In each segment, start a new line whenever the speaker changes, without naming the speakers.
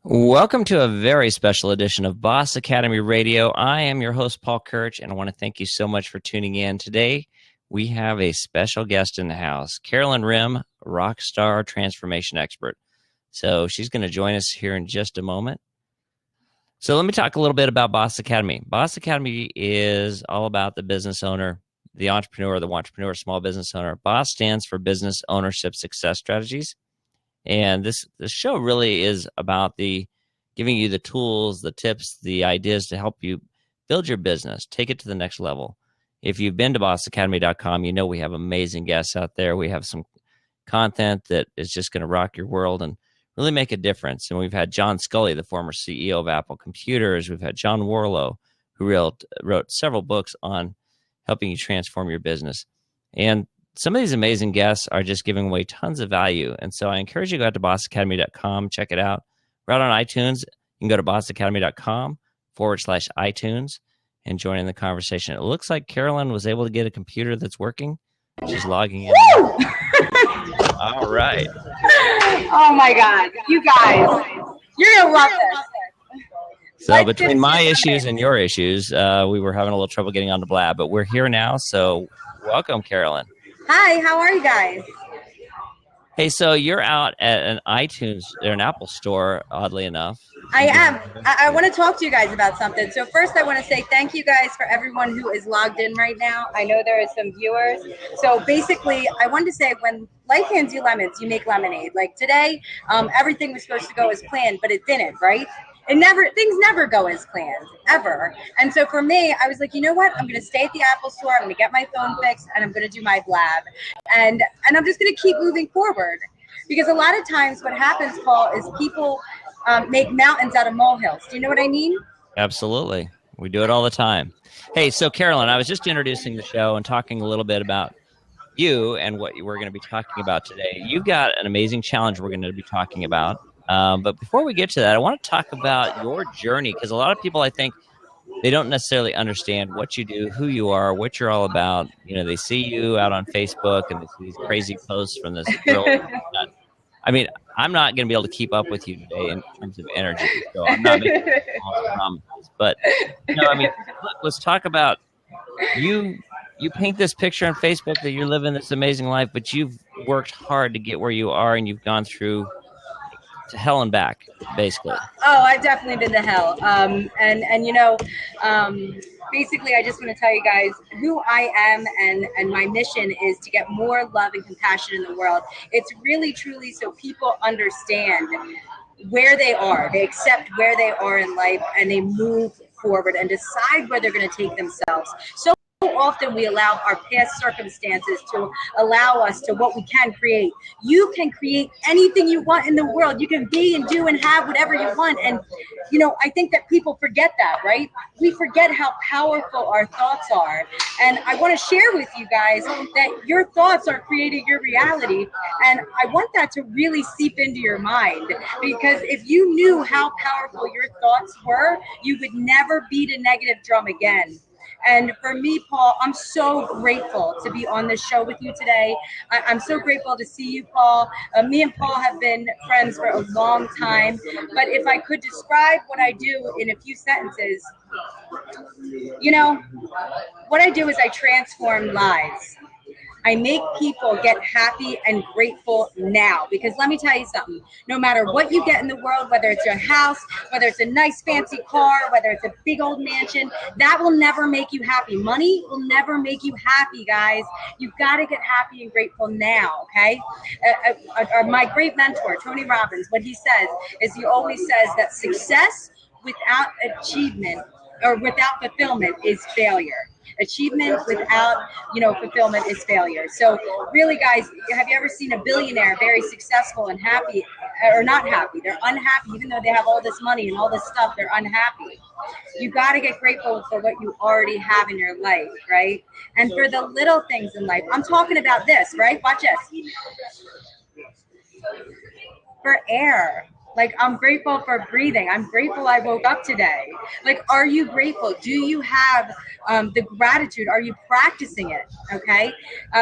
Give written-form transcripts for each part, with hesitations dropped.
Welcome to a very special edition of Boss Academy Radio. I am your host, Paul Kirch, and I want to thank you so much for tuning in. Today, we have a special guest in the house, Carolyn Rim, Rockstar transformation expert. So she's going to join us here in just a moment. So let me talk a little bit about Boss Academy. Boss Academy is all about the business owner, the entrepreneur, small business owner. Boss stands for Business Ownership Success Strategies. And this show really is about giving you the tools, the tips, the ideas to help you build your business, take it to the next level. If you've been to bossacademy.com, you know we have amazing guests out there. We have some content that is just going to rock your world and really make a difference. And we've had John Sculley, the former CEO of Apple Computers. We've had John Warlow, who wrote several books on helping you transform your business. And some of these amazing guests are just giving away tons of value. And so I encourage you to go out to bossacademy.com, check it out. We're out on iTunes. You can go to bossacademy.com/iTunes and join in the conversation. It looks like Carolyn was able to get a computer that's working. She's logging in. All right.
Oh my God. You guys, you're going to love this.
So between my issues and your issues, we were having a little trouble getting on the Blab, but we're here now. So welcome, Carolyn.
Hi, how are you guys?
Hey, so you're out at an iTunes or an Apple store, oddly enough.
I am. I want to talk to you guys about something. So first, I want to say thank you guys for everyone who is logged in right now. I know there is some viewers. So basically, I wanted to say when life hands you lemons, you make lemonade. Like today, everything was supposed to go as planned, but it didn't, right? Things never go as planned, ever. And so for me, I was like, you know what? I'm going to stay at the Apple store. I'm going to get my phone fixed, and I'm going to do my Blab. And I'm just going to keep moving forward. Because a lot of times what happens, Paul, is people make mountains out of molehills. Do you know what I mean?
Absolutely. We do it all the time. Hey, so Carolyn, I was just introducing the show and talking a little bit about you and what we're going to be talking about today. You've got an amazing challenge we're going to be talking about. But before we get to that, I want to talk about your journey, because a lot of people, I think, they don't necessarily understand what you do, who you are, what you're all about. You know, they see you out on Facebook and they see these crazy posts from this girl. I mean, I'm not going to be able to keep up with you today in terms of energy, so I'm not making promises. But, I mean, let's talk about you. You paint this picture on Facebook that you're living this amazing life, but you've worked hard to get where you are, and you've gone through to hell and back, basically.
Oh, I've definitely been to hell. Basically, I just want to tell you guys who I am, and my mission is to get more love and compassion in the world. It's really, truly so people understand where they are. They accept where they are in life, and they move forward and decide where they're going to take themselves. So often we allow our past circumstances to allow us to what we can create. You can create anything you want in the world. You can be and do and have whatever you want. And, I think that people forget that, right? We forget how powerful our thoughts are. And I want to share with you guys that your thoughts are creating your reality. And I want that to really seep into your mind, because if you knew how powerful your thoughts were, you would never beat a negative drum again. And for me, Paul, I'm so grateful to be on this show with you today. I'm so grateful to see you, Paul. Me and Paul have been friends for a long time. But if I could describe what I do in a few sentences, what I do is I transform lives. I make people get happy and grateful now, because let me tell you something, no matter what you get in the world, whether it's your house, whether it's a nice fancy car, whether it's a big old mansion, that will never make you happy. Money will never make you happy, guys. You've got to get happy and grateful now, okay? My great mentor, Tony Robbins, what he says is he always says that success without achievement or without fulfillment is failure. Achievement without, fulfillment is failure. So really, guys, have you ever seen a billionaire very successful and happy, or not happy? They're unhappy, even though they have all this money and all this stuff, they're unhappy. You got to get grateful for what you already have in your life, right? And for the little things in life. I'm talking about this, right? Watch this. For air. Like, I'm grateful for breathing. I'm grateful I woke up today. Like, are you grateful? Do you have the gratitude? Are you practicing it? Okay.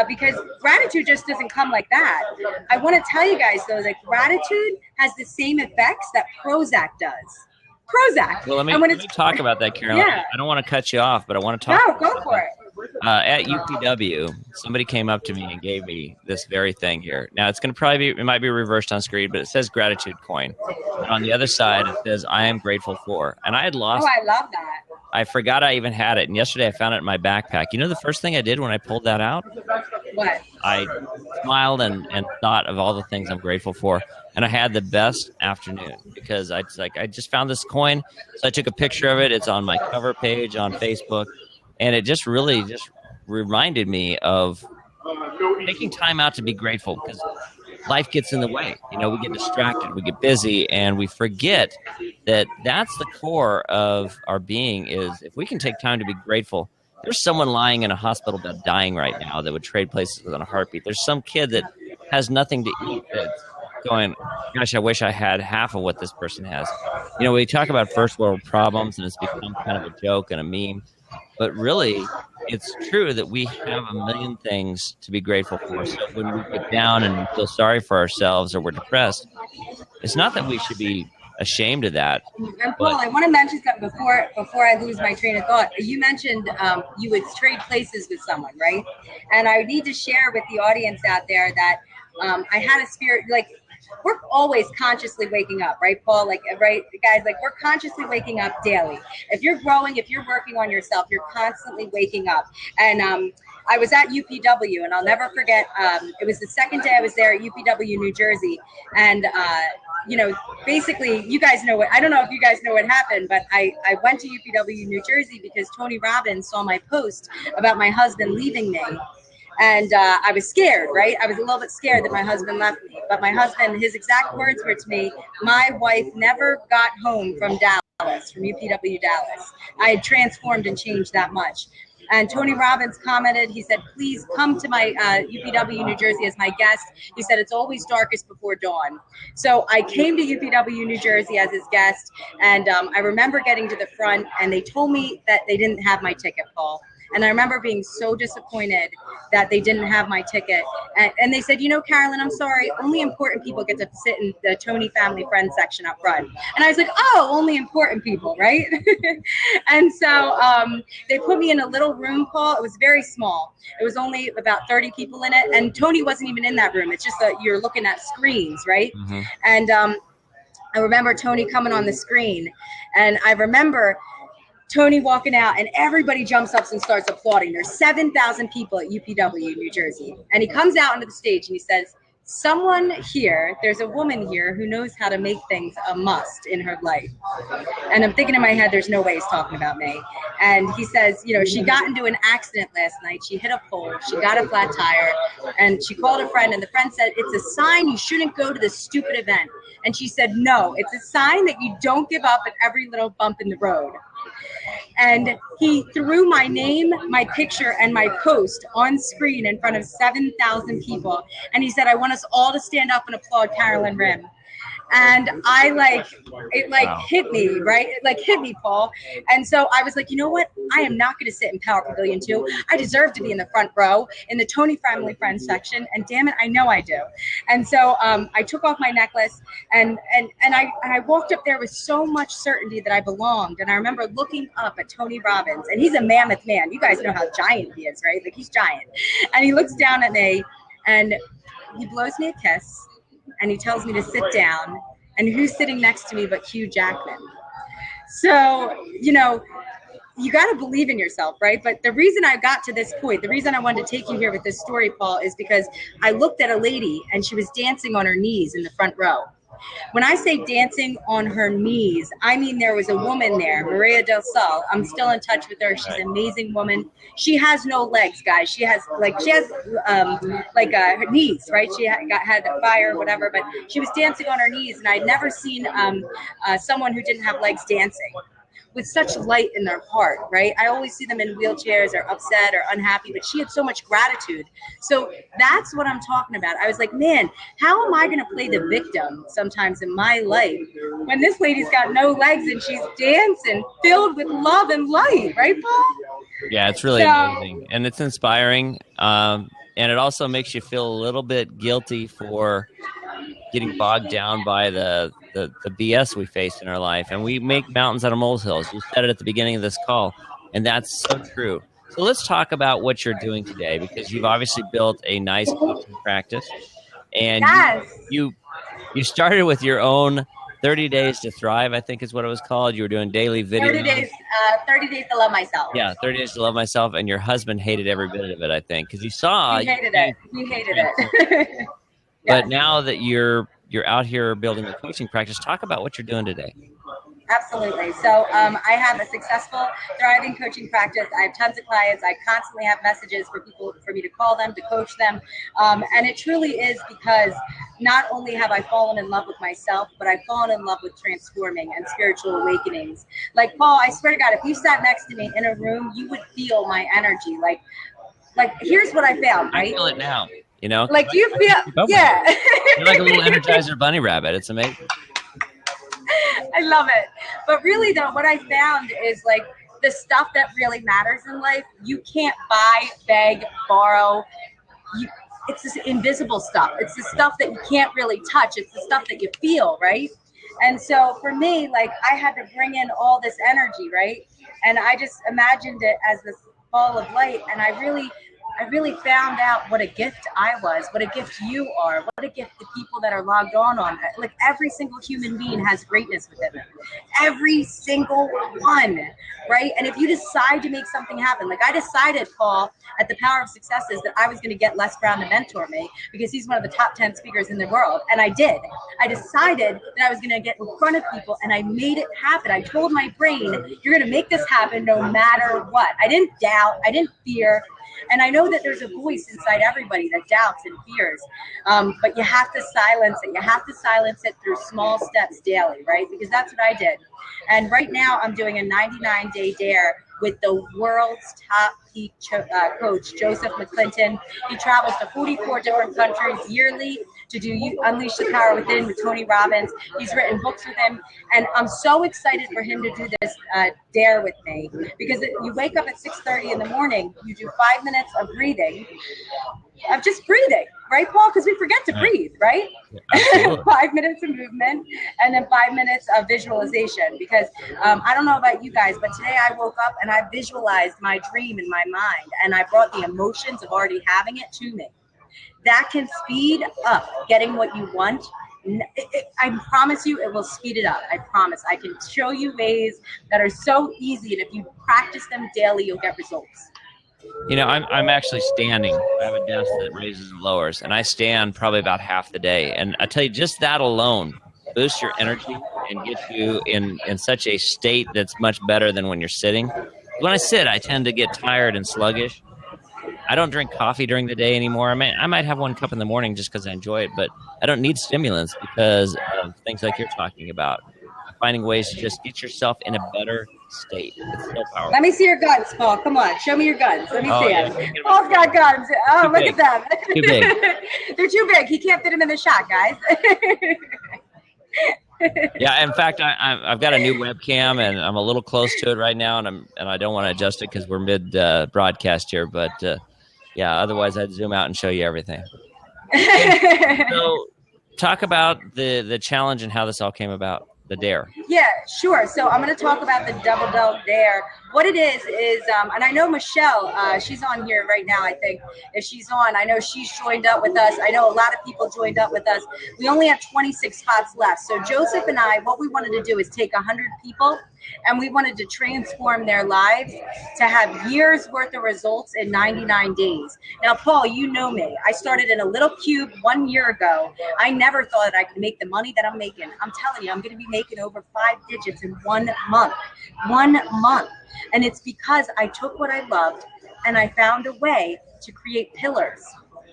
Because gratitude just doesn't come like that. I want to tell you guys, though, that gratitude has the same effects that Prozac does. Prozac.
Well,
And when
let
it's,
me talk about that, Carolyn.
yeah,
I don't want to cut you off, but I want to
no,
talk about
go for
something.
it.
At UPW, somebody came up to me and gave me this very thing here. Now it's going to probably be, it might be reversed on screen, but it says gratitude coin. And on the other side, it says, I am grateful for. And I had
Oh,
lost,
I love that.
I forgot I even had it. And yesterday I found it in my backpack. You know, the first thing I did when I pulled that out,
What?
I smiled and thought of all the things I'm grateful for. And I had the best afternoon because I just found this coin. So I took a picture of it. It's on my cover page on Facebook. And it just really just reminded me of taking time out to be grateful because life gets in the way. You know, we get distracted, we get busy, and we forget that that's the core of our being is if we can take time to be grateful. There's someone lying in a hospital bed dying right now that would trade places within a heartbeat. There's some kid that has nothing to eat that's going, gosh, I wish I had half of what this person has. You know, we talk about first world problems and it's become kind of a joke and a meme, but really it's true that we have a million things to be grateful for. So when we get down and feel sorry for ourselves or we're depressed, it's not that we should be ashamed of that,
And Paul,
but
I want to mention something before I lose my train of thought. You mentioned you would trade places with someone, right? And I need to share with the audience out there that I had a spirit like we're always consciously waking up, right, Paul? Like, right, guys, like we're consciously waking up daily. If you're growing, if you're working on yourself, you're constantly waking up. And I was at UPW, and I'll never forget. It was the second day I was there at UPW, New Jersey, and you know, basically, you guys know what, I don't know if you guys know what happened, but I went to UPW, New Jersey because Tony Robbins saw my post about my husband leaving me. And I was scared, right? I was a little bit scared that my husband left me. But my husband, his exact words were to me, my wife never got home from Dallas, from UPW Dallas. I had transformed and changed that much. And Tony Robbins commented, he said, please come to my UPW New Jersey as my guest. He said, it's always darkest before dawn. So I came to UPW New Jersey as his guest. And I remember getting to the front and they told me that they didn't have my ticket, Paul. And I remember being so disappointed that they didn't have my ticket. And they said, you know, Carolyn, I'm sorry, only important people get to sit in the Tony family friend section up front. And I was like, oh, only important people, right? And so they put me in a little room, Paul. It was very small. It was only about 30 people in it. And Tony wasn't even in that room. It's just that you're looking at screens, right?
mm-hmm.
And I remember Tony coming on the screen. And I remember Tony walking out and everybody jumps up and starts applauding. There's 7,000 people at UPW, New Jersey. And he comes out onto the stage and he says, someone here, there's a woman here who knows how to make things a must in her life. And I'm thinking in my head, there's no way he's talking about me. And he says, you know, she got into an accident last night. She hit a pole. She got a flat tire. And she called a friend. And the friend said, it's a sign you shouldn't go to this stupid event. And she said, no, it's a sign that you don't give up at every little bump in the road. And he threw my name, my picture, and my post on screen in front of 7,000 people. And he said, I want us all to stand up and applaud Carolyn Rim. And it
Wow.
hit me, right? It hit me, Paul. And so I was like, you know what? I am not going to sit in Power Pavilion 2. I deserve to be in the front row in the Tony Family Friends section. And damn it, I know I do. And so I took off my necklace and I walked up there with so much certainty that I belonged. And I remember looking up at Tony Robbins, and he's a mammoth man. You guys know how giant he is, right? Like, he's giant. And he looks down at me and he blows me a kiss. And he tells me to sit down. And who's sitting next to me but Hugh Jackman? So, you know, you got to believe in yourself, right? But the reason I got to this point, the reason I wanted to take you here with this story, Paul, is because I looked at a lady and she was dancing on her knees in the front row. When I say dancing on her knees, I mean there was a woman there, Maria Del Sol. I'm still in touch with her. She's an amazing woman. She has no legs, guys. She has her knees, right? She had a fire or whatever, but she was dancing on her knees, and I'd never seen someone who didn't have legs dancing. with such light in their heart, right? I always see them in wheelchairs or upset or unhappy, but she had so much gratitude. So that's what I'm talking about. I was like, man, how am I going to play the victim sometimes in my life when this lady's got no legs and she's dancing filled with love and light, right, Paul?
Yeah, it's really amazing, and it's inspiring. And it also makes you feel a little bit guilty for getting bogged down by the BS we face in our life. And we make mountains out of molehills. You said it at the beginning of this call, and that's so true. So let's talk about what you're doing today, because you've obviously built a nice coaching practice, and
Yes.
you started with your own 30 Days to Thrive, I think is what it was called. You were doing daily videos.
30 days to love myself.
Yeah, 30 Days to Love Myself, and your husband hated every bit of it, I think, because he saw
He hated it.
But
Yes.
now that you're out here building a coaching practice, talk about what you're doing today.
Absolutely. So I have a successful, thriving coaching practice. I have tons of clients. I constantly have messages for people, for me to call them, to coach them. And it truly is because not only have I fallen in love with myself, but I've fallen in love with transforming and spiritual awakenings. Like, Paul, I swear to God, if you sat next to me in a room, you would feel my energy. Like here's what I found, right?
I feel it now. You know,
like, do you feel? Yeah.
You're like a little Energizer bunny rabbit. It's amazing.
I love it. But really, though, what I found is like the stuff that really matters in life, you can't buy, beg, borrow. It's this invisible stuff. It's the stuff that you can't really touch. It's the stuff that you feel, right? And so for me, like, I had to bring in all this energy, right? And I just imagined it as this ball of light. And I really found out what a gift I was, what a gift you are, what a gift the people that are logged on. Like, every single human being has greatness within them. Every single one, right? And if you decide to make something happen, like I decided, Paul, at the Power of Successes, that I was going to get Les Brown to mentor me because he's one of the top 10 speakers in the world. And I did. I decided that I was going to get in front of people, and I made it happen. I told my brain, you're going to make this happen no matter what. I didn't doubt. I didn't fear. And I know that there's a voice inside everybody that doubts and fears, but you have to silence it. You have to silence it through small steps daily, right? Because that's what I did. And right now I'm doing a 99-day dare with the world's top peak coach, Joseph McClinton. He travels to 44 different countries yearly to do Unleash the Power Within with Tony Robbins. He's written books with him. And I'm so excited for him to do this dare with me, because you wake up at 6:30 in the morning, you do 5 minutes of breathing, of just breathing, right, Paul? Because we forget to breathe, right? 5 minutes of movement, and then 5 minutes of visualization. Because I don't know about you guys, but today I woke up and I visualized my dream in my mind, and I brought the emotions of already having it to me. That can speed up getting what you want. I promise you it will speed it up. I promise. I can show you ways that are so easy, and if you practice them daily, you'll get results.
You know, I'm actually standing. I have a desk that raises and lowers, and I stand probably about half the day. And I tell you, just that alone boosts your energy and gets you in such a state that's much better than when you're sitting. When I sit, I tend to get tired and sluggish. I don't drink coffee during the day anymore. I might have 1 cup in the morning just because I enjoy it, but I don't need stimulants because of things like you're talking about. Finding ways to just get yourself in a better state. It's so powerful.
Let me see your guns, Paul. Come on, show me your guns. Let me see
yeah.
them. Paul's got guns. Oh, look at them.
Too big.
They're too big. He can't fit them in the shot, guys.
Yeah, in fact, I've got a new webcam, and I'm a little close to it right now, and I don't want to adjust it because we're mid broadcast here. But yeah, otherwise I'd zoom out and show you everything. So, talk about the challenge and how this all came about. The dare.
Yeah, sure. So I'm going to talk about the Double Dog Dare. What it is, and I know Michelle, she's on here right now, I think. If she's on, I know she's joined up with us. I know a lot of people joined up with us. We only have 26 spots left. So Joseph and I, what we wanted to do is take 100 people, and we wanted to transform their lives to have years worth of results in 99 days. Now, Paul, you know me. I started in a little cube 1 year ago. I never thought I could make the money that I'm making. I'm telling you, I'm going to be making over 5 digits in 1 month. 1 month. And it's because I took what I loved and I found a way to create pillars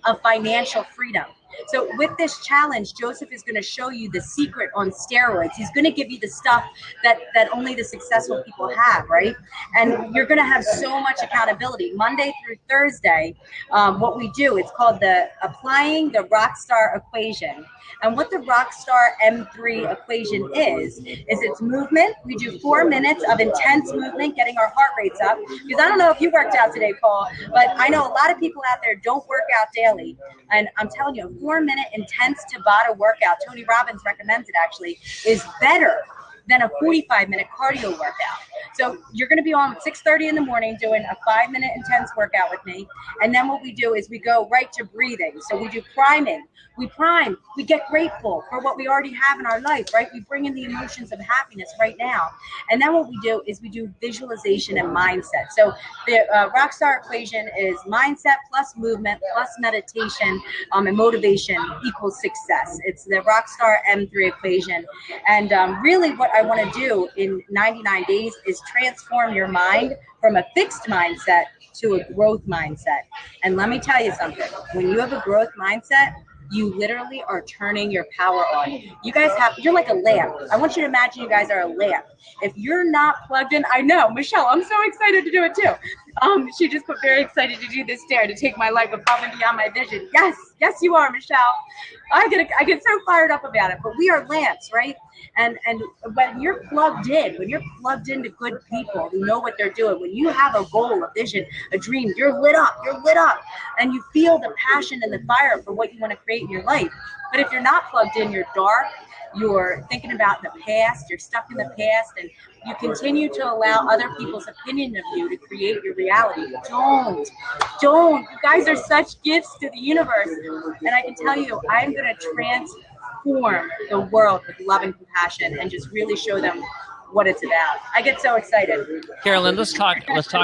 of financial freedom. So with this challenge, Joseph is going to show you the secret on steroids. He's going to give you the stuff that only the successful people have, right? And you're going to have so much accountability. Monday through Thursday, what we do, it's called the Applying the Rockstar Equation. And what the Rockstar M3 equation is it's movement. We do 4 minutes of intense movement, getting our heart rates up. Because I don't know if you worked out today, Paul, but I know a lot of people out there don't work out daily. And I'm telling you, a 4-minute intense Tabata workout, Tony Robbins recommends it actually, is better than a 45-minute cardio workout. So you're going to be on at 6:30 in the morning doing a 5-minute intense workout with me. And then what we do is we go right to breathing. So we do priming. We prime. We get grateful for what we already have in our life, right? We bring in the emotions of happiness right now. And then what we do is we do visualization and mindset. So the Rockstar equation is mindset plus movement plus meditation and motivation equals success. It's the Rockstar M3 equation. And really what I want to do in 99 days is transform your mind from a fixed mindset to a growth mindset. And let me tell you something. When you have a growth mindset, you literally are turning your power on. You guys you're like a lamp. I want you to imagine you guys are a lamp. If you're not plugged in, I know, Michelle, I'm so excited to do it too. She just put very excited to do this dare to take my life above and beyond my vision. Yes, you are, Michelle. I get so fired up about it, but we are lamps, right? And when you're plugged into good people who know what they're doing, when you have a goal, a vision, a dream, you're lit up, and you feel the passion and the fire for what you want to create in your life. But if you're not plugged in, you're dark, you're thinking about the past, you're stuck in the past, and you continue to allow other people's opinion of you to create your reality. Don't. You guys are such gifts to the universe. And I can tell you, I'm going to transform the world with love and compassion and just really show them what it's about. I get so excited.
Carolyn, let's talk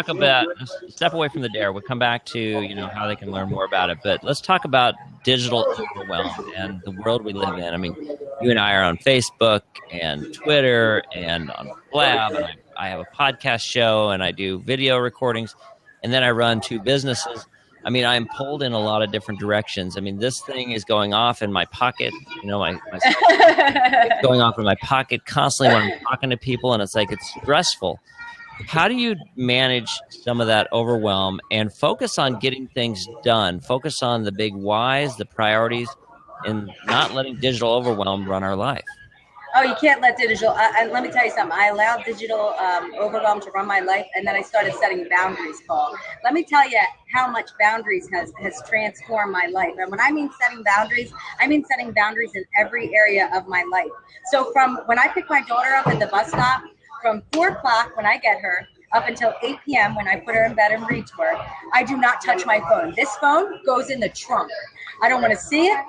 about, step away from the dare. We'll come back to, how they can learn more about it. But let's talk about digital overwhelm and the world we live in. I mean, you and I are on Facebook and Twitter and on Blab, and I have a podcast show and I do video recordings, and then I run 2 businesses. I mean, I'm pulled in a lot of different directions. I mean, this thing is going off in my pocket, my it's going off in my pocket constantly when I'm talking to people, and it's like, it's stressful. How do you manage some of that overwhelm and focus on getting things done? Focus on the big whys, the priorities, and not letting digital overwhelm run our life.
Oh, you can't let digital, and let me tell you something. I allowed digital overwhelm to run my life, and then I started setting boundaries, Paul. Let me tell you how much boundaries has transformed my life. And when I mean setting boundaries, I mean setting boundaries in every area of my life. So from when I pick my daughter up at the bus stop, from 4 o'clock when I get her, up until 8 p.m. when I put her in bed and read to her, I do not touch my phone. This phone goes in the trunk. I don't want to see it.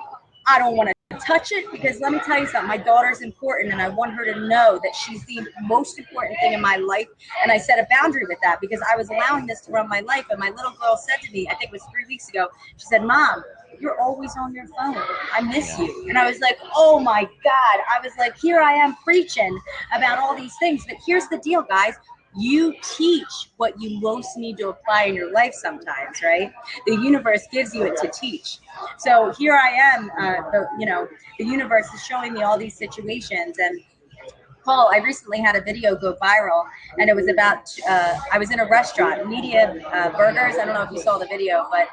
I don't want to touch it, because let me tell you something, my daughter's important and I want her to know that she's the most important thing in my life. And I set a boundary with that because I was allowing this to run my life. And my little girl said to me, I think it was 3 weeks ago, she said, "Mom, you're always on your phone. I miss you." And I was like, oh my God. I was like, here I am preaching about all these things. But here's the deal, guys. You teach what you most need to apply in your life sometimes, right? The universe gives you it to teach. So here I am, the universe is showing me all these situations. And Paul, I recently had a video go viral, and it was about, I was in a restaurant, Media Burgers. I don't know if you saw the video, but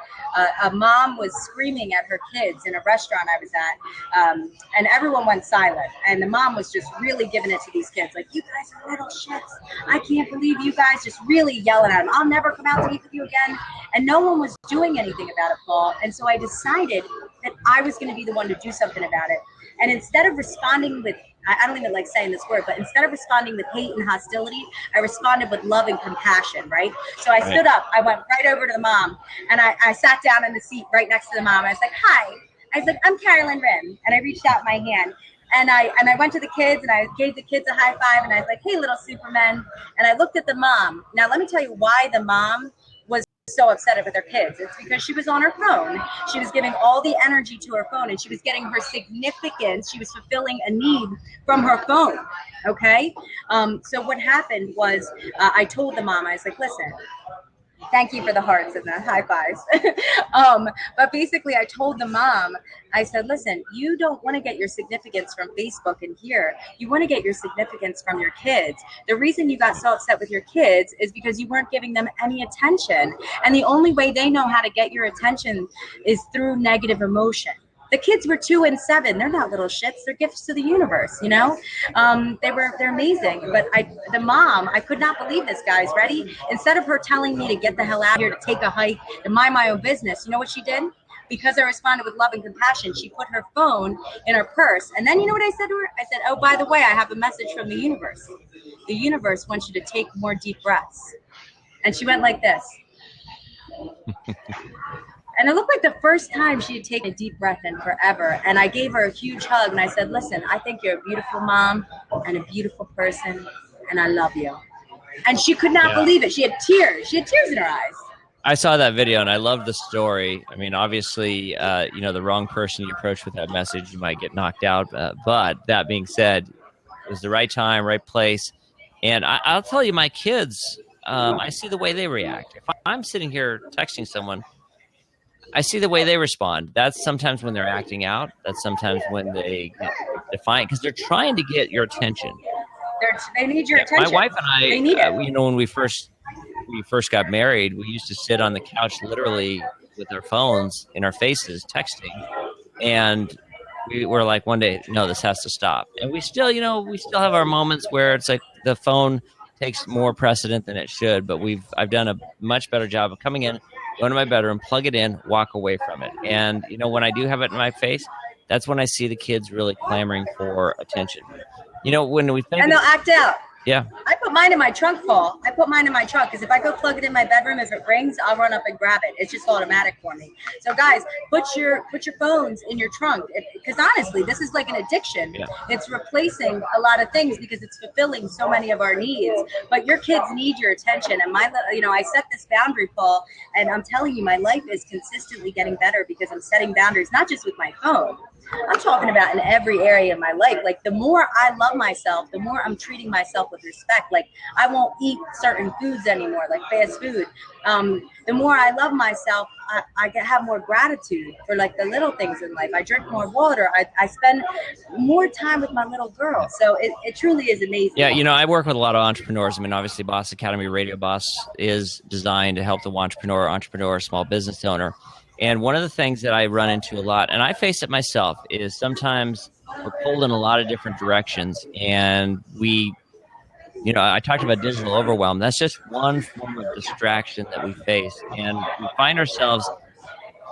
a mom was screaming at her kids in a restaurant I was at, and everyone went silent. And the mom was just really giving it to these kids, like, "You guys are little shits. I can't believe you guys," just really yelling at them. "I'll never come out to eat with you again." And no one was doing anything about it, Paul. And so I decided that I was going to be the one to do something about it. And instead of responding with, I don't even like saying this word, but instead of responding with hate and hostility, I responded with love and compassion, right? So I stood up, I went right over to the mom, and I sat down in the seat right next to the mom. I was like, "Hi." I was like, "I'm Carolyn Rim." And I reached out my hand. And I went to the kids, and I gave the kids a high five, and I was like, "Hey, little supermen." And I looked at the mom. Now, let me tell you why the mom was so upset with her kids. It's because she was on her phone. She was giving all the energy to her phone, and she was getting her significance. She was fulfilling a need from her phone. Okay. So what happened was, I told the mom, I was like, "Listen, Thank you for the hearts and the high fives. But basically, I told the mom, I said, listen, you don't want to get your significance from Facebook and here. You want to get your significance from your kids. The reason you got so upset with your kids is because you weren't giving them any attention. And the only way they know how to get your attention is through negative emotion. The kids were 2 and 7. They're not little shits. They're gifts to the universe, you know. They're amazing. But the mom, I could not believe this, guys. Ready? Instead of her telling me to get the hell out of here, to take a hike, and mind my own business, you know what she did? Because I responded with love and compassion, she put her phone in her purse. And then you know what I said to her? I said, oh, by the way, I have a message from the universe. The universe wants you to take more deep breaths. And she went like this. And it looked like the first time she had taken a deep breath in forever. And I gave her a huge hug and I said, listen, I think you're a beautiful mom and a beautiful person, and I love you. And she could not believe it. She had tears. She had tears in her eyes.
I saw that video and I loved the story. I mean, obviously, the wrong person you approach with that message, you might get knocked out. But that being said, it was the right time, right place. And I'll tell you, my kids, I see the way they react. If I'm sitting here texting someone, I see the way they respond. That's sometimes when they're acting out. That's sometimes when they get defiant because they're trying to get your attention.
They need your attention.
My wife and I,
they need it.
When we first got married, we used to sit on the couch literally with our phones in our faces, texting, and we were like, one day, no, this has to stop. And we still have our moments where it's like the phone takes more precedent than it should. But I've done a much better job of coming in, go into my bedroom, plug it in, walk away from it. And when I do have it in my face, that's when I see the kids really clamoring for attention. When we think,
and they'll act out.
Yeah.
I put mine in my trunk, Paul. I put mine in my trunk because if I go plug it in my bedroom, if it rings, I'll run up and grab it. It's just automatic for me. So guys, put your phones in your trunk because honestly, this is like an addiction.
Yeah.
It's replacing a lot of things because it's fulfilling so many of our needs. But your kids need your attention. And I set this boundary, Paul, and I'm telling you, my life is consistently getting better because I'm setting boundaries, not just with my phone. I'm talking about in every area of my life. Like the more I love myself, the more I'm treating myself with respect. Like I won't eat certain foods anymore, like fast food. The more I love myself, I have more gratitude for like the little things in life. I drink more water. I spend more time with my little girl. So it truly is amazing.
Yeah, I work with a lot of entrepreneurs. I mean, obviously Boss Academy Radio Boss is designed to help the entrepreneur, small business owner. And one of the things that I run into a lot, and I face it myself, is sometimes we're pulled in a lot of different directions. And I talked about digital overwhelm. That's just one form of distraction that we face. And we find ourselves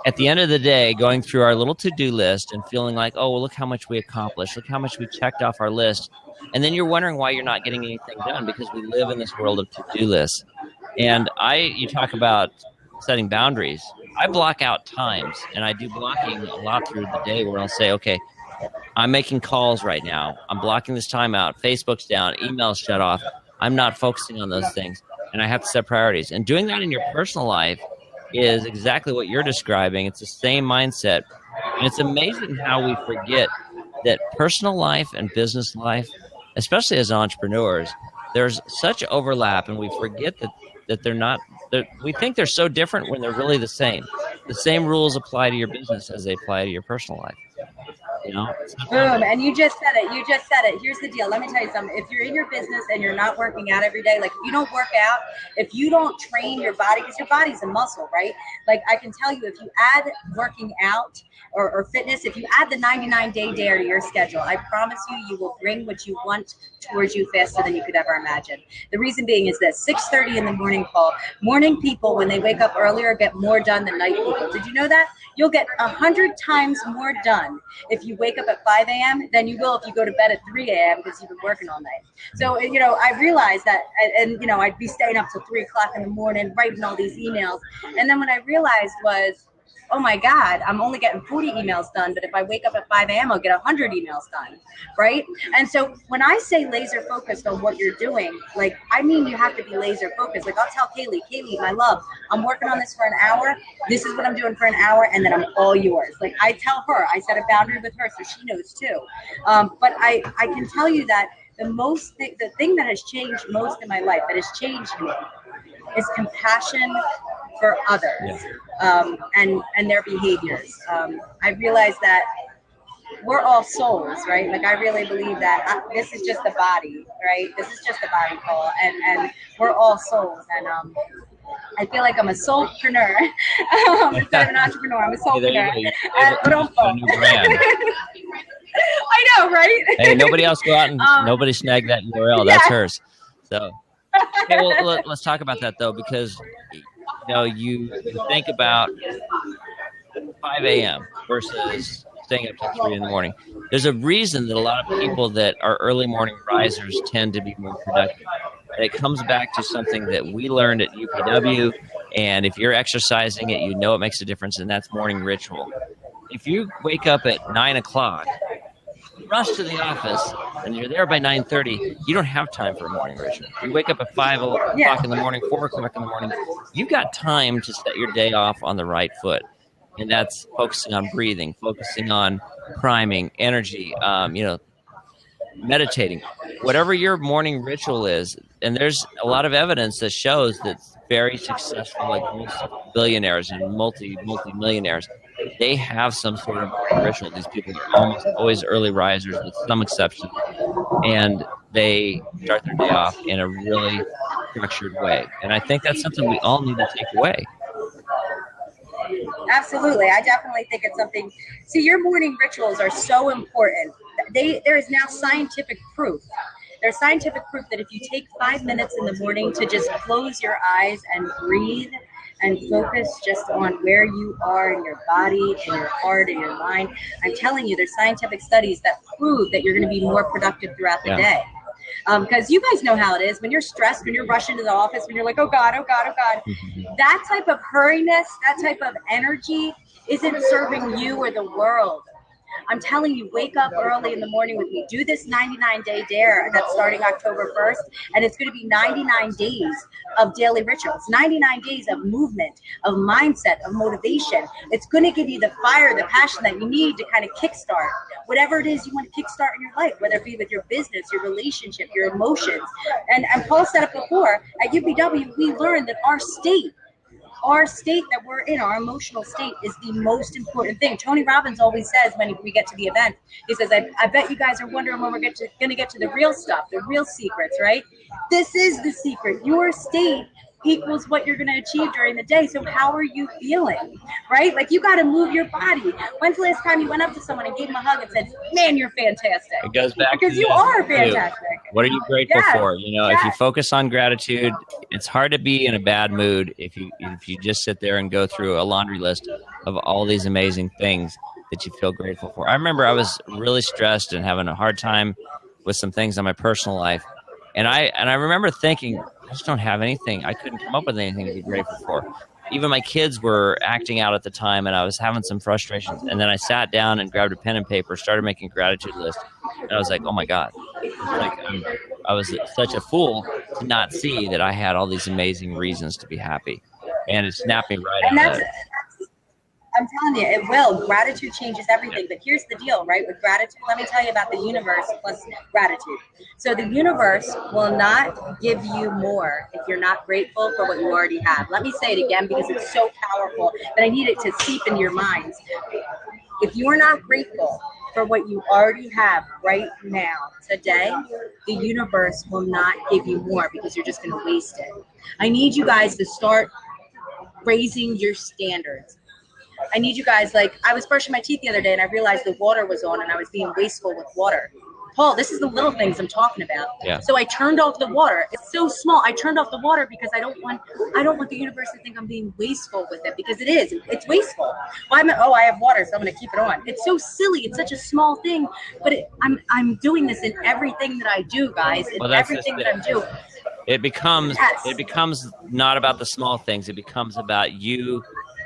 at the end of the day going through our little to-do list and feeling like, oh, well, look how much we accomplished. Look how much we checked off our list. And then you're wondering why you're not getting anything done because we live in this world of to-do lists. And you talk about setting boundaries. I block out times, and I do blocking a lot through the day where I'll say, okay, I'm making calls right now. I'm blocking this time out. Facebook's down. Email's shut off. I'm not focusing on those things, and I have to set priorities. And doing that in your personal life is exactly what you're describing. It's the same mindset, and it's amazing how we forget that personal life and business life, especially as entrepreneurs, there's such overlap, and we forget that they're not. We think they're so different when they're really the same. The same rules apply to your business as they apply to your personal life.
Boom. And you just said it. Here's the deal. Let me tell you something. If you're in your business and you're not working out every day, like if you don't work out, if you don't train your body, because your body's a muscle, right? Like I can tell you, if you add working out or fitness, if you add the 99-day dare to your schedule, I promise you will bring what you want towards you faster than you could ever imagine. The reason being is this: 6:30 in the morning, Paul. Morning people, when they wake up earlier, get more done than night people. Did you know that? You'll get 100 times more done if you wake up at 5 a.m. than you will if you go to bed at 3 a.m. because you've been working all night. So, I realized that, and I'd be staying up till 3 o'clock in the morning, writing all these emails. And then what I realized was, oh my God, I'm only getting 40 emails done, but if I wake up at 5 a.m., I'll get 100 emails done, right? And so when I say laser focused on what you're doing, like, I mean you have to be laser focused. Like, I'll tell Kaylee, my love, I'm working on this for an hour. This is what I'm doing for an hour, and then I'm all yours. Like, I tell her, I set a boundary with her so she knows too. But I can tell you that the thing that has changed most in my life, that has changed me, is compassion for others, and their behaviors. I realize that we're all souls, right? Like I really believe that this is just a body, right? This is just a body, Paul, and we're all souls. And I feel like I'm a soulpreneur instead of an entrepreneur. I'm a soulpreneur. But
a new brand.
I know, right?
Hey, nobody else go out and nobody snag that URL. That's hers. So, okay, well, let's talk about that though, because you think about 5 a.m. versus staying up till 3 in the morning. There's a reason that a lot of people that are early morning risers tend to be more productive. And it comes back to something that we learned at UPW, and if you're exercising it, it makes a difference, and that's morning ritual. If you wake up at 9 o'clock, rush to the office, and you're there by 9:30, you don't have time for a morning ritual. You wake up at 5 o'clock in the morning, 4 o'clock in the morning, you've got time to set your day off on the right foot. And that's focusing on breathing, focusing on priming, energy, meditating, whatever your morning ritual is. And there's a lot of evidence that shows that very successful, like most billionaires and multi-millionaires, they have some sort of morning ritual. These people are almost always early risers with some exceptions. And they start their day off in a really structured way. And I think that's something we all need to take away.
Absolutely. I definitely think it's something. See, your morning rituals are so important. There is now scientific proof. There's scientific proof that if you take 5 minutes in the morning to just close your eyes and breathe and focus just on where you are in your body, in your heart, in your mind, I'm telling you, there's scientific studies that prove that you're going to be more productive throughout the day. Because you guys know how it is when you're stressed, when you're rushing to the office, when you're like, oh God, oh God, oh God. That type of hurriness, that type of energy isn't serving you or the world. I'm telling you, wake up early in the morning with me. Do this 99-day dare that's starting October 1st, and it's going to be 99 days of daily rituals, 99 days of movement, of mindset, of motivation. It's going to give you the fire, the passion that you need to kind of kickstart whatever it is you want to kickstart in your life, whether it be with your business, your relationship, your emotions. And Paul said it before, at UPW, we learned that our state that we're in, our emotional state, is the most important thing. Tony Robbins always says when we get to the event, he says, I bet you guys are wondering when we're going to get to the real stuff, the real secrets, right? This is the secret. Your state equals what you're going to achieve during the day. So how are you feeling, right? Like, you got to move your body. When's the last time you went up to someone and gave them a hug and said, man, you're fantastic?
It goes back
because you are fantastic.
What are you grateful for? If you focus on gratitude, it's hard to be in a bad mood if you just sit there and go through a laundry list of all these amazing things that you feel grateful for. I remember I was really stressed and having a hard time with some things in my personal life. And I remember thinking, I just don't have anything. I couldn't come up with anything to be grateful for. Even my kids were acting out at the time, and I was having some frustrations. And then I sat down and grabbed a pen and paper, started making a gratitude list. And I was like, oh my God. I was such a fool to not see that I had all these amazing reasons to be happy. And it snapped me right out of it.
I'm telling you, it will. Gratitude changes everything. But here's the deal, right? With gratitude, let me tell you about the universe plus gratitude. So the universe will not give you more if you're not grateful for what you already have. Let me say it again because it's so powerful that I need it to seep into your minds. If you are not grateful for what you already have right now, today, the universe will not give you more because you're just going to waste it. I need you guys to start raising your standards. I need you guys, like, I was brushing my teeth the other day and I realized the water was on and I was being wasteful with water. Paul, this is the little things I'm talking about.
Yeah.
So I turned off the water. It's so small. I turned off the water because I don't want the universe to think I'm being wasteful with it, because it is. It's wasteful. I have water, so I'm going to keep it on. It's so silly. It's such a small thing, but I'm doing this in everything that I do, guys. In everything that I'm doing.
It becomes not about the small things. It becomes about you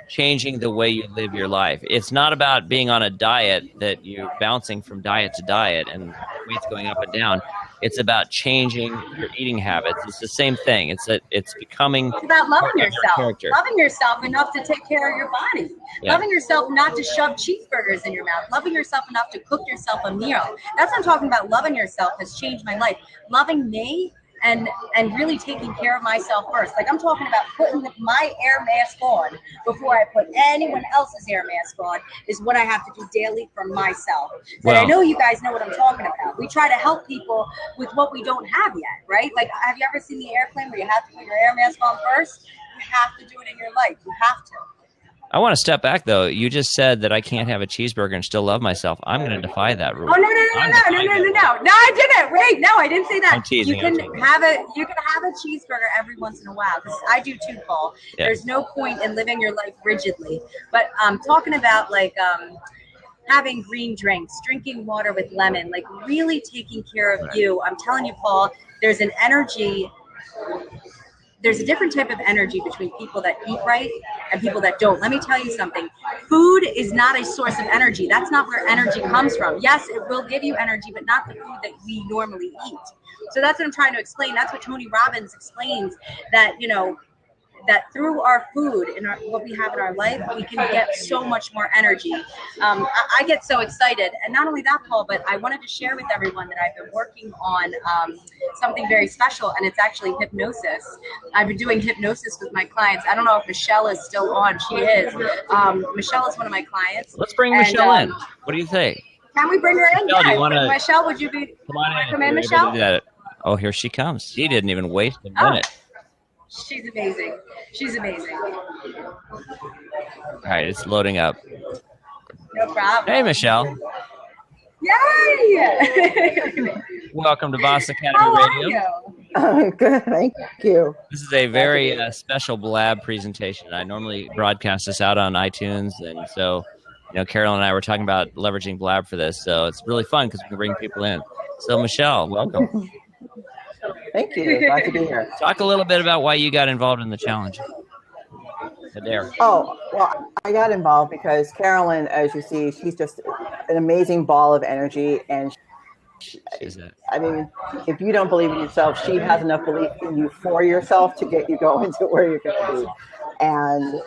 changing the way you live your life. It's not about being on a diet that you're bouncing from diet to diet and weight's going up and down. It's about changing your eating habits. It's the same thing. It's becoming.
It's about loving yourself. Loving yourself enough to take care of your body. Yeah. Loving yourself not to shove cheeseburgers in your mouth. Loving yourself enough to cook yourself a meal. That's what I'm talking about. Loving yourself has changed my life. Loving me and really taking care of myself first. Like I'm talking about putting my air mask on before I put anyone else's air mask on is what I have to do daily for myself. But I know you guys know what I'm talking about. We try to help people with what we don't have yet, right? Like, have you ever seen the airplane where you have to put your air mask on first? You have to do it in your life. You have to.
I want to step back, though. You just said that I can't have a cheeseburger and still love myself. I'm going to defy that rule.
Oh, no. No, I didn't. Wait, no, I didn't say that.
I'm teasing.
You can have a cheeseburger every once in a while. Because I do too, Paul. Yeah. There's no point in living your life rigidly. But I'm talking about like having green drinks, drinking water with lemon, like really taking care of you. I'm telling you, Paul, there's an energy. There's a different type of energy between people that eat right and people that don't. Let me tell you something. Food is not a source of energy. That's not where energy comes from. Yes, it will give you energy, but not the food that we normally eat. So that's what I'm trying to explain. That's what Tony Robbins explains, that, you know, that through our food and what we have in our life, we can get so much more energy. I get so excited. And not only that, Paul, but I wanted to share with everyone that I've been working on something very special, and it's actually hypnosis. I've been doing hypnosis with my clients. I don't know if Michelle is still on. She is. Michelle is one of my clients.
Let's bring Michelle in. What do you think?
Can we bring her in?
Michelle,
yeah. Michelle, would you be? Come in, Michelle.
Oh, here she comes. She didn't even waste a minute.
She's amazing. She's amazing.
All right, it's loading up.
No problem.
Hey, Michelle.
Yay!
Welcome to Boss Academy Radio.
How are you?
Good, thank you.
This is a very special Blab presentation. I normally broadcast this out on iTunes, and so, you know, Carolyn and I were talking about leveraging Blab for this, so it's really fun because we can bring people in. So, Michelle, welcome.
Thank you. Glad to be here.
Talk a little bit about why you got involved in the challenge. There.
Oh, well, I got involved because Carolyn, as you see, she's just an amazing ball of energy. And I mean, if you don't believe in yourself, she has enough belief in you for yourself to get you going to where you're going to be. And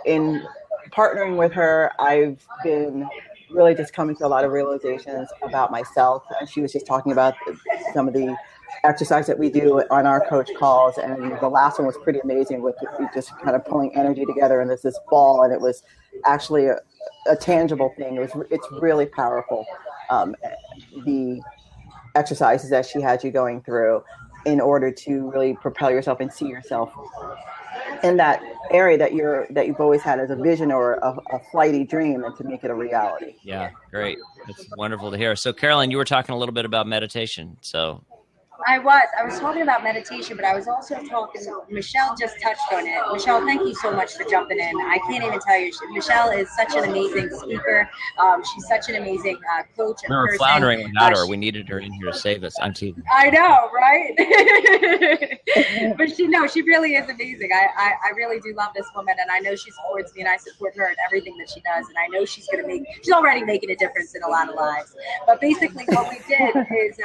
in partnering with her, I've been really just coming to a lot of realizations about myself. And she was just talking about some of the exercise that we do on our coach calls. And the last one was pretty amazing with just kind of pulling energy together. And there's this ball, and it was actually a tangible thing. It's really powerful. The exercises that she had you going through in order to really propel yourself and see yourself in that area that you've always had as a vision or a flighty dream, and to make it a reality.
Yeah, great. It's wonderful to hear. So, Carolyn, you were talking a little bit about meditation. So,
I was talking about meditation, but I was also talking, Michelle just touched on it. Michelle, thank you so much for jumping in. I can't even tell you, Michelle is such an amazing speaker. She's such an amazing coach.
We were floundering without her. We needed her in here to save us. I'm teasing.
I know, right? But she really is amazing. I really do love this woman, and I know she supports me, and I support her in everything that she does. And I know she's already making a difference in a lot of lives. But basically what we did is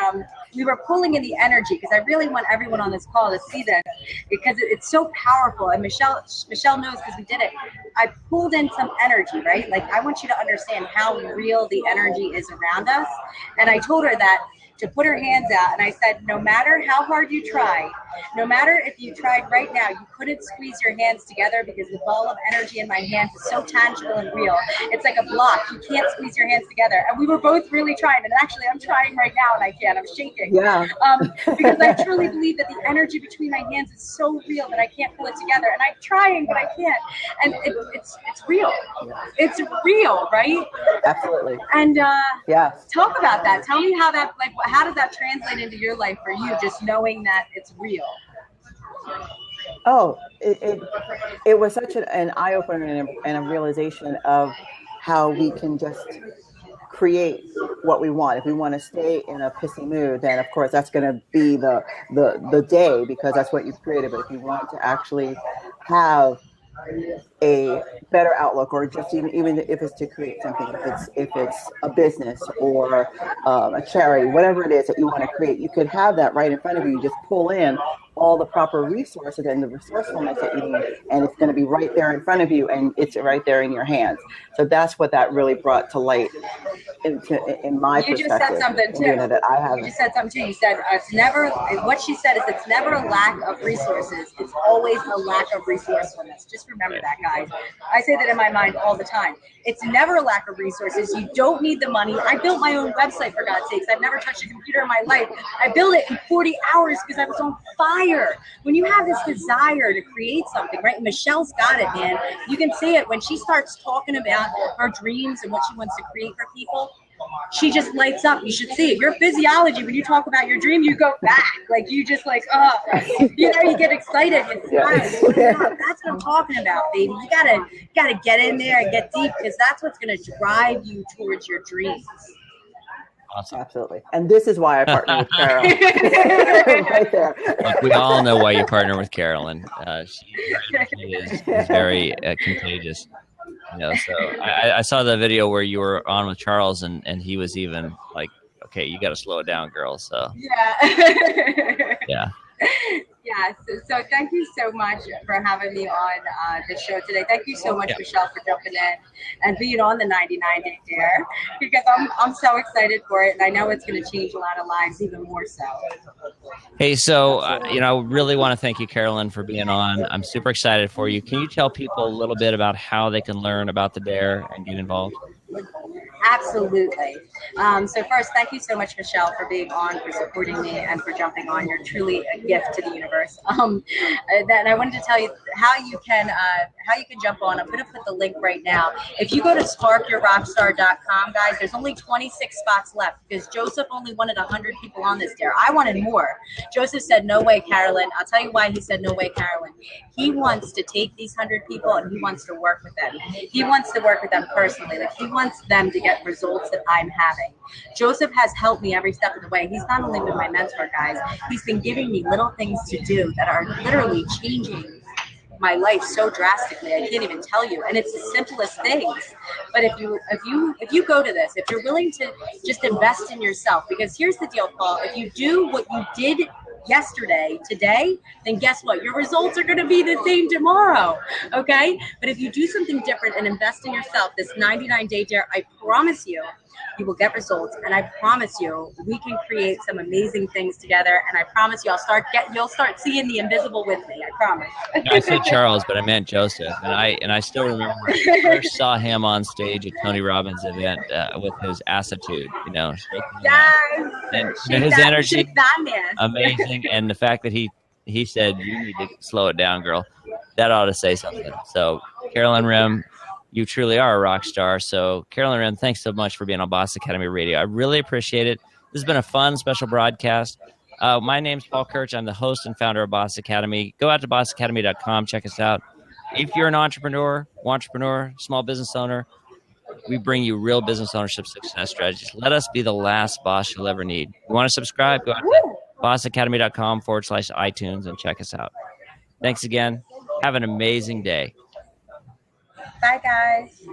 we were pulling in the energy, because I really want everyone on this call to see this, because it's so powerful. And Michelle knows, because we did it. I pulled in some energy, right? Like, I want you to understand how real the energy is around us. And I told her that to put her hands out, and I said, no matter how hard you try, no matter if you tried right now, you couldn't squeeze your hands together, because the ball of energy in my hands is so tangible and real. It's like a block. You can't squeeze your hands together. And we were both really trying. And actually, I'm trying right now, and I can't. I'm shaking.
Yeah.
Because I truly believe that the energy between my hands is so real that I can't pull it together. And I'm trying, but I can't. And it's real. It's real, right?
Absolutely.
And
yeah.
Talk about that. Tell me how does that translate into your life for you, just knowing that it's real?
Oh, it was such an eye-opener and a realization of how we can just create what we want. If we want to stay in a pissy mood, then of course that's going to be the day, because that's what you've created. But if you want to actually have a better outlook, or just even if it's to create something, if it's a business or a charity, whatever it is that you want to create, you could have that right in front of you. You just pull in all the proper resources and the resourcefulness that you need, and it's going to be right there in front of you, and it's right there in your hands. So that's what that really brought to light in my perspective.
You just said something too. You just said something too. You said it's never. What she said is it's never a lack of resources. It's always a lack of resourcefulness. Just remember that, guys. I say that in my mind all the time. It's never a lack of resources. You don't need the money. I built my own website, for God's sakes. I've never touched a computer in my life. I built it in 40 hours because I was on fire. When you have this desire to create something, right? Michelle's got it, man. You can see it when she starts talking about her dreams and what she wants to create for people. She just lights up. You should see it. Your physiology, when you talk about your dream, you go back. Like, you just like, you get excited. That's what I'm talking about, baby. You gotta get in there and get deep, because that's what's gonna drive you towards your dreams.
Awesome.
Absolutely. And this is why I partner with Carol. Right there.
Look, we all know why you partner with Carolyn. She is very contagious. So I saw the video where you were on with Charles, and he was even like, okay, you got to slow it down, girl. So yeah.
Yeah, so thank you so much for having me on the show today. Thank you so much, Michelle, for jumping in and being on the 99-Day Dare, because I'm so excited for it, and I know it's going to change a lot of lives, even more so.
Hey, so I really want to thank you, Carolyn, for being on. I'm super excited for you. Can you tell people a little bit about how they can learn about the Dare and get involved?
Absolutely. So first, thank you so much, Michelle, for being on, for supporting me, and for jumping on. You're truly a gift to the universe. Then I wanted to tell you how you can jump on. I'm going to put the link right now. If you go to sparkyourrockstar.com, guys, there's only 26 spots left, because Joseph only wanted 100 people on this dare. I wanted more. Joseph said, no way, Carolyn. I'll tell you why he said, no way, Carolyn. He wants to take these 100 people and he wants to work with them. He wants to work with them personally. Like, he wants them to get results that I'm having. Joseph has helped me every step of the way. He's not only been my mentor, guys, he's been giving me little things to do that are literally changing my life so drastically. I can't even tell you. And it's the simplest things. But if you go to this, if you're willing to just invest in yourself, because here's the deal, Paul, if you do what you did yesterday, today, then guess what? Your results are going to be the same tomorrow. Okay? But if you do something different and invest in yourself, this 99-Day Dare, I promise you, you will get results, and I promise you, we can create some amazing things together. And I promise you, you'll start seeing the invisible with me. I promise.
I said Charles, but I meant Joseph, and I still remember when I first saw him on stage at Tony Robbins' event with his attitude,
Yes.
And his energy, amazing, and the fact that he said, you need to slow it down, girl. That ought to say something. So, Carolyn Rim, you truly are a rock star. So, Carolyn Rim, thanks so much for being on Boss Academy Radio. I really appreciate it. This has been a fun, special broadcast. My name's Paul Kirch. I'm the host and founder of Boss Academy. Go out to bossacademy.com. Check us out. If you're an entrepreneur, small business owner, we bring you real business ownership success strategies. Let us be the last boss you'll ever need. You want to subscribe? Go out to bossacademy.com/iTunes and check us out. Thanks again. Have an amazing day.
Bye, guys.